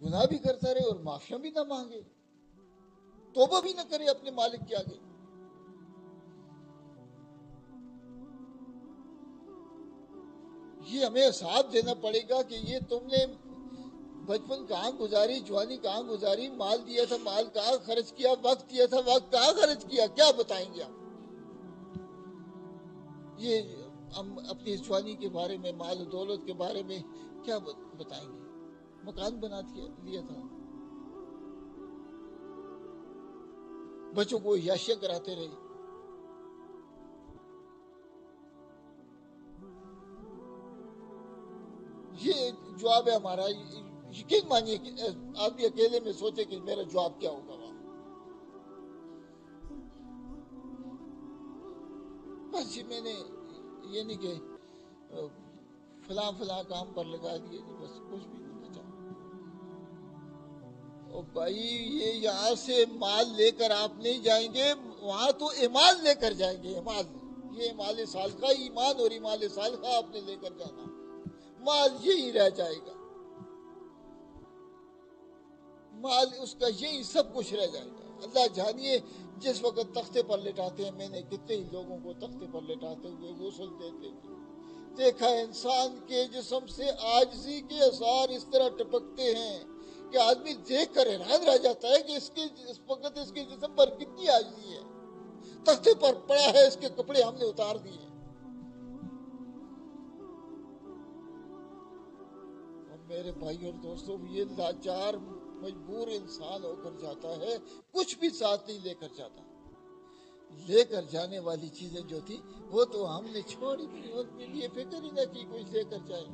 गुनाह भी करता रहे और माफिया भी ना मांगे, तौबा भी ना करे अपने मालिक के आगे। ये हमें साथ देना पड़ेगा कि ये तुमने बचपन कहाँ गुजारी, जवानी कहाँ गुजारी, माल दिया था माल कहाँ खर्च किया, वक्त दिया था वक्त कहाँ खर्च किया, क्या बताएंगे हम? ये हम अपनी जवानी के बारे में, माल दौलत के बारे में क्या बताएंगे? मकान बना लिया था, बच्चों को याशिया कराते रहे। ये जवाब है हमारा। यकीन मानिए कि आदमी अकेले में सोचे कि मेरा जवाब क्या होगा वहां। बस ये मैंने ये नहीं कि फला काम पर लगा दिए, बस कुछ भी नहीं बचा। और भाई ये यहाँ से माल लेकर आप नहीं जाएंगे, वहां तो ईमान लेकर जाएंगे। ईमान, ये इमाल साल का ईमान और इमाल साल का आपने लेकर जाना, माल यही रह जाएगा, माल उसका यही सब कुछ रह जाएगा। अल्लाह जानिए जिस वक्त तख्ते पर लेटाते हैं, मैंने कितने ही लोगों को तख्ते पर लेटाते हुए गुस्ल देते हुए देखा। इंसान के जिस्म से आजिज़ी के आसार इस तरह टपकते हैं कि आदमी देख कर हैरान रह जाता है कि इस वक्त इसके जिस्म पर कितनी आजिज़ी है। तख्ते पर पड़ा है, इसके कपड़े हमने उतार दिए। और मेरे भाई और दोस्तों, ये लाचार मजबूर इंसान होकर जाता है, कुछ भी साथ नहीं लेकर जाता। लेकर जाने वाली चीजें जो थी वो तो हमने छोड़ी, उनके लिए फिक्र ही न की कुछ लेकर जाए।